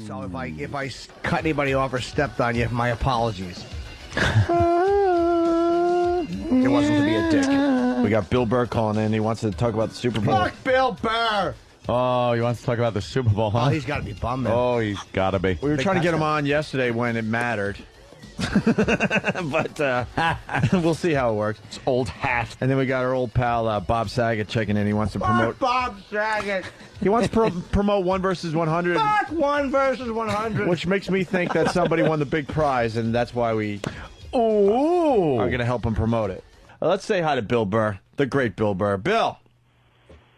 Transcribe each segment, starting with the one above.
So if I cut anybody off or stepped on you, my apologies. It wasn't to be a dick. We got Bill Burr calling in. He wants to talk about the Super Bowl. Fuck Bill Burr! Oh, he wants to talk about the Super Bowl, huh? Oh, he's got to be bummed, man. Oh, he's got to be. We were trying to get him on yesterday when it mattered. But we'll see how it works. It's old hat. And then we got our old pal Bob Saget checking in. He wants to promote. Bob Saget. He wants to promote 1 versus 100. Fuck 1 versus 100. Which makes me think that somebody won the big prize, and that's why we are going to help him promote it. Let's say hi to Bill Burr, the great Bill Burr. Bill.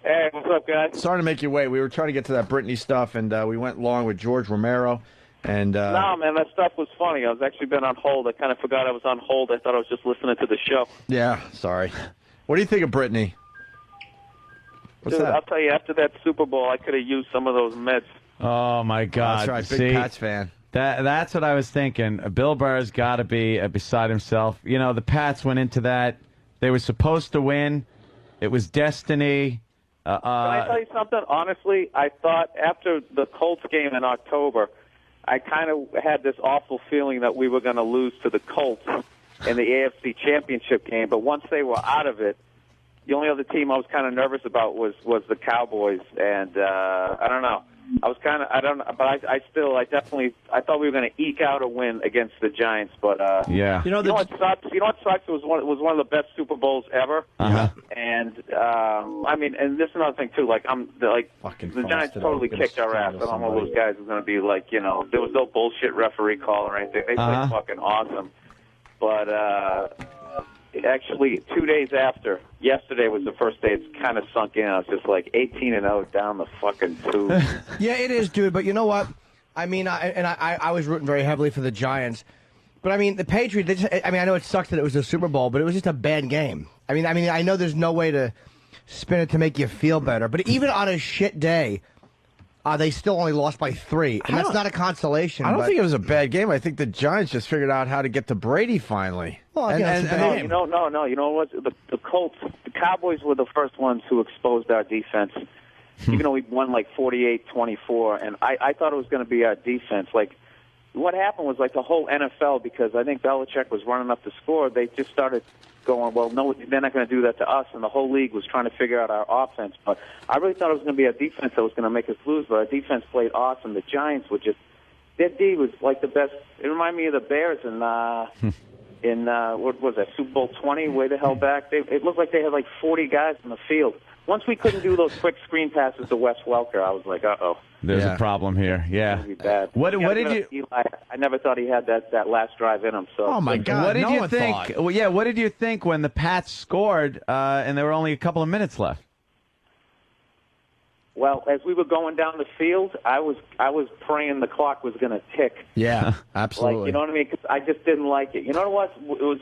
Hey, what's up, guys? Sorry to make you wait. We were trying to get to that Britney stuff, and we went long with George Romero. And no, man, that stuff was funny. I was actually been on hold. I kind of forgot I was on hold. I thought I was just listening to the show. Yeah, sorry. What do you think of Britney? What's Dude, that? I'll tell you, after that Super Bowl, I could have used some of those meds. Oh, my God. That's right, big See, Pats fan. That's what I was thinking. Bill Burr's got to be beside himself. You know, the Pats went into that. They were supposed to win. It was destiny. Can I tell you something? Honestly, I thought after the Colts game in October, I kind of had this awful feeling that we were going to lose to the Colts in the AFC Championship game. But once they were out of it, the only other team I was kind of nervous about was the Cowboys. And I don't know. I was kind of, I don't know, but I definitely, I thought we were going to eke out a win against the Giants. But yeah, you know what sucks? You know what sucks? It was one of the best Super Bowls ever. Uh-huh. And I mean, and this is another thing too. Like the Giants totally kicked our ass. I don't know those guys are going to be like, you know, there was no bullshit referee call or anything. They played fucking awesome. But actually, 2 days after, yesterday was the first day it's kind of sunk in. I was just like 18-0 down the fucking tube. Yeah, it is, dude. But you know what? I mean, I was rooting very heavily for the Giants. But, I mean, the Patriots, I know it sucks that it was a Super Bowl, but it was just a bad game. I mean, I know there's no way to spin it to make you feel better. But even on a shit day, they still only lost by 3. And that's not a consolation. I don't think it was a bad game. I think the Giants just figured out how to get to Brady finally. Well, No, you know what? The Colts, the Cowboys were the first ones who exposed our defense. Even though we won like 48-24, and I thought it was going to be our defense. Like, what happened was like the whole NFL, because I think Belichick was running up the score, they just started going, well, no, they're not going to do that to us, and the whole league was trying to figure out our offense. But I really thought it was going to be our defense that was going to make us lose, but our defense played awesome. The Giants were just, their D was like the best. It reminded me of the Bears in what was that, Super Bowl 20, way the hell back. It looked like they had like 40 guys in the field. Once we couldn't do those quick screen passes to Wes Welker, I was like, uh-oh. There's a problem here. Yeah. It's bad. What did you? Eli, I never thought he had that last drive in him. So. Oh my God! What did you think? Well, yeah. What did you think when the Pats scored and there were only a couple of minutes left? Well, as we were going down the field, I was praying the clock was going to tick. Yeah, absolutely. Like, you know what I mean? Because I just didn't like it. You know what it was? It was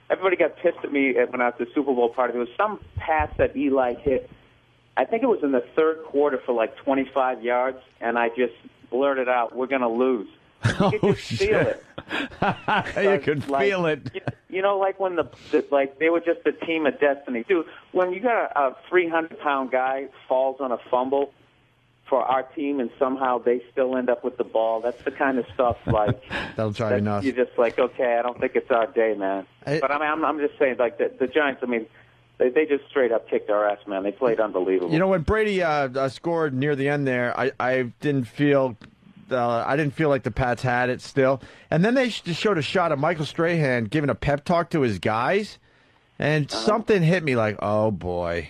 everybody got pissed at me when I was at the Super Bowl party. There was some pass that Eli hit. I think it was in the third quarter for like 25 yards, and I just blurted out, "We're going to lose." You could just feel it. You could feel it. You know, like when they were just a team of destiny, dude. When you got a 300-pound guy falls on a fumble for our team, and somehow they still end up with the ball, that's the kind of stuff like that'll drive you nuts. You're just like, okay, I don't think it's our day, man. But I'm just saying, like the Giants. I mean. They just straight up kicked our ass, man. They played unbelievable. You know, when Brady scored near the end there, I didn't feel like the Pats had it still. And then they just showed a shot of Michael Strahan giving a pep talk to his guys, and something hit me like, oh boy,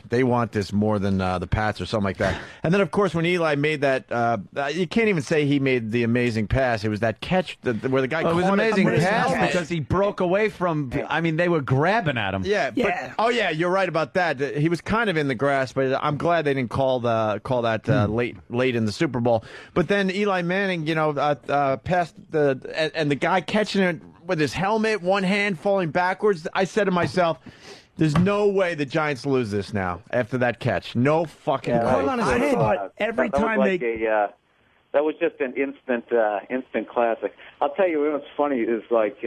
they want this more than the Pats or something like that. And then, of course, when Eli made that, you can't even say he made the amazing pass. It was that catch where the guy caught it. It was an amazing pass because he broke away from, I mean, they were grabbing at him. Yeah. But, you're right about that. He was kind of in the grass, but I'm glad they didn't call that late in the Super Bowl. But then Eli Manning, passed and the guy catching it with his helmet, one hand falling backwards. I said to myself, there's no way the Giants lose this now after that catch. No fucking way. I thought every time that was just an instant classic. I'll tell you what's funny is like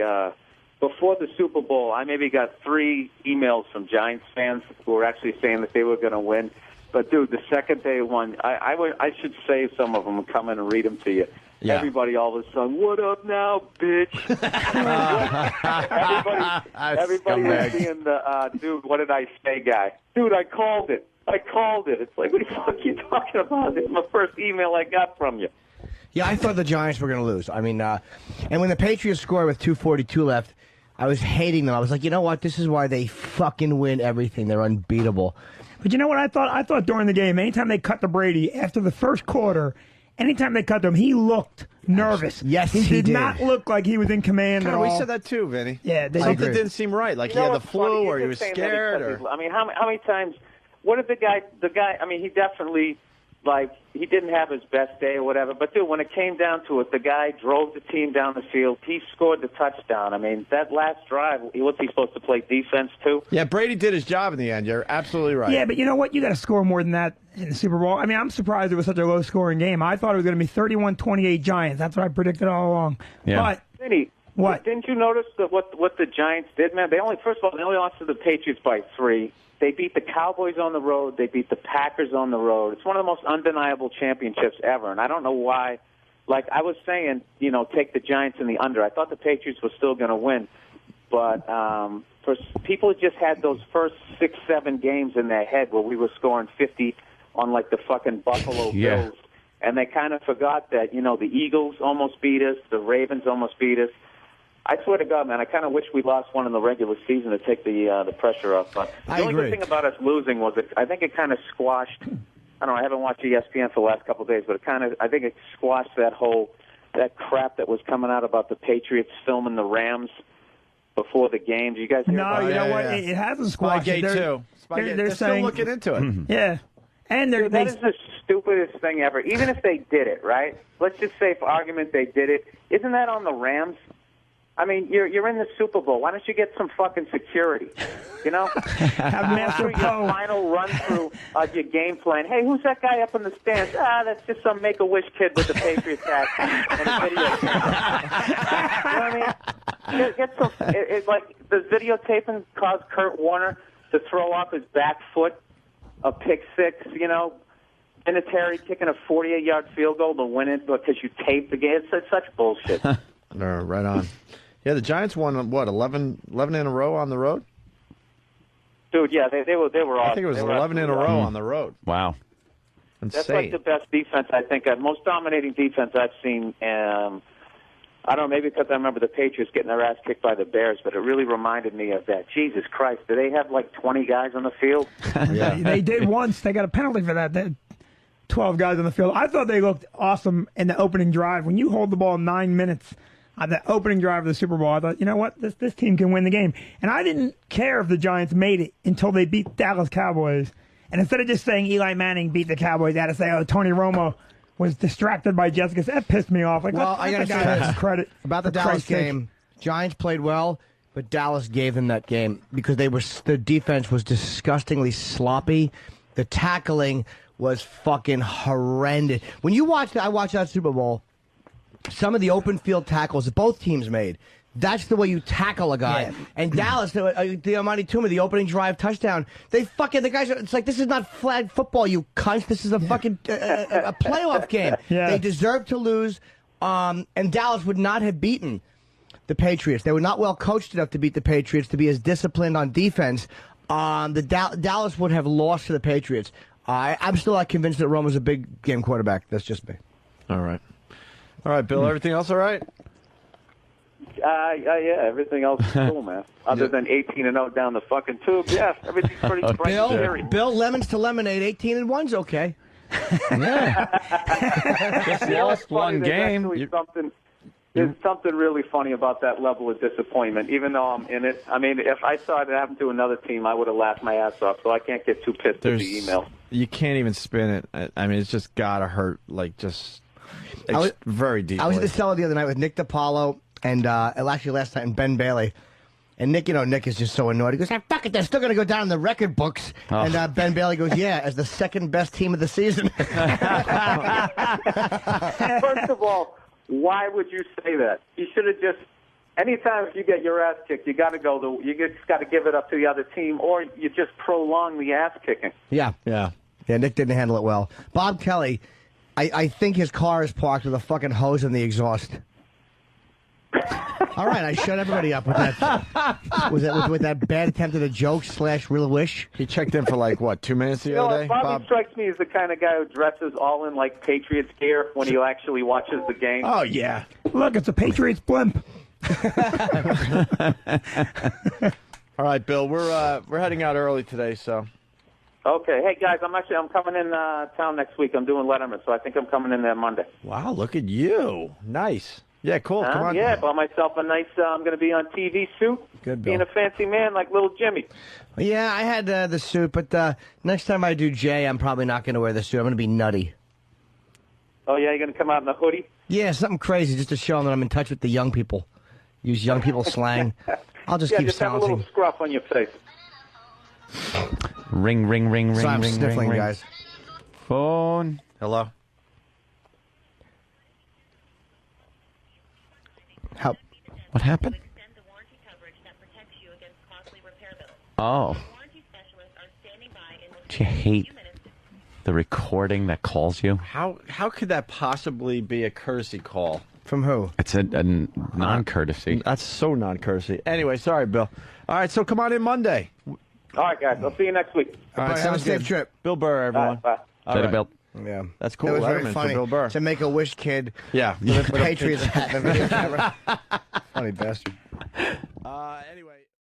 before the Super Bowl, I maybe got 3 emails from Giants fans who were actually saying that they were going to win. But dude, the second they won, I should save some of them and come in and read them to you. Yeah. Everybody all of a sudden, what up now, bitch? everybody was being the dude, what did I say guy? Dude, I called it. It's like, what the fuck are you talking about? This is my first email I got from you. Yeah, I thought the Giants were going to lose. I mean, and when the Patriots scored with 2:42 left, I was hating them. I was like, you know what? This is why they fucking win everything. They're unbeatable. But you know what I thought? I thought during the game, anytime they cut to Brady after the first quarter, anytime they cut to him, he looked nervous. Yes, he did. did not look like he was in command at all. We said that too, Vinny. Yeah, something didn't seem right. Like he had the flu, or he was scared, or I mean, how many times? What did the guy? I mean, he definitely he didn't have his best day or whatever. But dude, when it came down to it, the guy drove the team down the field. He scored the touchdown. I mean, that last drive, what's he supposed to play defense too? Yeah, Brady did his job in the end. You're absolutely right. Yeah, but you know what? You got to score more than that in the Super Bowl. I mean, I'm surprised it was such a low-scoring game. I thought it was going to be 31-28 Giants. That's what I predicted all along. Yeah. But Vinny, what? Didn't you notice what the Giants did, man? First of all, they only lost to the Patriots by 3. They beat the Cowboys on the road. They beat the Packers on the road. It's one of the most undeniable championships ever, and I don't know why. Like I was saying, take the Giants in the under. I thought the Patriots were still going to win, but for people just had those first 6-7 games in their head where we were scoring 50 on like the fucking Buffalo Bills, and they kind of forgot that the Eagles almost beat us, the Ravens almost beat us. I swear to God, man, I kind of wish we lost one in the regular season to take the pressure off. But the only good thing about us losing was I think it kind of squashed. I don't know. I haven't watched ESPN for the last couple of days, but I think it squashed that crap that was coming out about the Patriots filming the Rams before the game. Do you guys hear about you it? know what? It hasn't squashed. Spygate too. They're still looking into it. Yeah. And Dude, that is the stupidest thing ever. Even if they did it, right? Let's just say, for argument, they did it. Isn't that on the Rams? I mean, you're in the Super Bowl. Why don't you get some fucking security? Have Master your final run through your game plan. Hey, who's that guy up in the stands? That's just some Make-A-Wish kid with the Patriots hat and a video. You know what I mean? Get some. It's like the videotaping caused Kurt Warner to throw off his back foot, a pick six. Vinatieri kicking a 48-yard field goal to win it because you taped the game. It's such bullshit. Right on. Yeah, the Giants won, 11 in a row on the road? Dude, yeah, they were awesome. I think it was 11 in a row on the road. Wow. Insane. That's like the best defense, I think, most dominating defense I've seen. I don't know, maybe because I remember the Patriots getting their ass kicked by the Bears, but it really reminded me of that. Jesus Christ, do they have like 20 guys on the field? Yeah. They did once. They got a penalty for that. They had 12 guys on the field. I thought they looked awesome in the opening drive. When you hold the ball 9 minutes on the opening drive of the Super Bowl, I thought, you know what, this team can win the game. And I didn't care if the Giants made it until they beat Dallas Cowboys. And instead of just saying Eli Manning beat the Cowboys, I had to say, Tony Romo was distracted by Jessica. That pissed me off. Like, Well, I got to say this credit about the Dallas game. Giants played well, but Dallas gave them that game because the defense was disgustingly sloppy. The tackling was fucking horrendous. When you I watched that Super Bowl, some of the open field tackles that both teams made, that's the way you tackle a guy. Yeah. And Dallas, the Amani Tuma, the opening drive touchdown, the guys, it's like, this is not flag football, you cunts. This is a fucking a playoff game. Yeah. They deserve to lose, and Dallas would not have beaten the Patriots. They were not well coached enough to beat the Patriots, to be as disciplined on defense. Dallas would have lost to the Patriots. I'm still not convinced that Romo's a big game quarterback. That's just me. All right, Bill, everything else all right? Yeah, everything else is cool, man. Other than 18-0 down the fucking tube, yeah, everything's pretty bright. Bill, lemons to lemonade, 18-1's okay. Yeah. Just lost one game. There's something really funny about that level of disappointment, even though I'm in it. I mean, if I saw it happen to another team, I would have laughed my ass off, so I can't get too pissed at the email. You can't even spin it. I mean, it's just got to hurt, very deeply. I was at the cellar the other night with Nick DiPaolo and actually last night, and Ben Bailey. And Nick, Nick is just so annoyed. He goes, fuck it, they're still going to go down in the record books. Oh. And Ben Bailey goes, yeah, as the second best team of the season. First of all, why would you say that? You should have just, anytime if you get your ass kicked, you got to you just got to give it up to the other team, or you just prolong the ass kicking. Yeah. Yeah. Yeah, Nick didn't handle it well. Bob Kelly, I think his car is parked with a fucking hose in the exhaust. All right, I shut everybody up with that. with that bad attempt at a joke / real wish. He checked in for like what, 2 minutes the other day? Bobby strikes me as the kind of guy who dresses all in like Patriots gear when he actually watches the game. Oh yeah. Look, it's a Patriots blimp. All right, Bill, we're heading out early today, so. Okay, hey guys, I'm coming in town next week. I'm doing Letterman, so I think I'm coming in there Monday. Wow, look at you. Nice. Yeah, cool. Come on. Yeah, bought myself a nice. I'm going to be on TV suit. Good, Bill. Being a fancy man like little Jimmy. Yeah, I had the suit, but next time I do Jay, I'm probably not going to wear the suit. I'm going to be nutty. Oh yeah, you're going to come out in a hoodie? Yeah, something crazy just to show them that I'm in touch with the young people. Use young people slang. I'll just keep just have a silencing. little scruff on your face. Ring, ring, ring, ring, So I'm ring, sniffling, ring, ring. guys. Phone. Hello? Help. What happened? Oh. Do you hate the recording that calls you? How could that possibly be a courtesy call? From who? It's a non-courtesy. That's so non-courtesy. Anyway, sorry, Bill. All right, so come on in Monday. All right, guys. I'll see you next week. All right, Have a sounds safe good. trip. Bill Burr, everyone. Bye. All Later, right. Bill. Yeah. That's cool. It was Letterman very for funny Bill Burr. to make a wish kid. Yeah. With a Patriots hat in the video camera. Funny bastard. Anyway.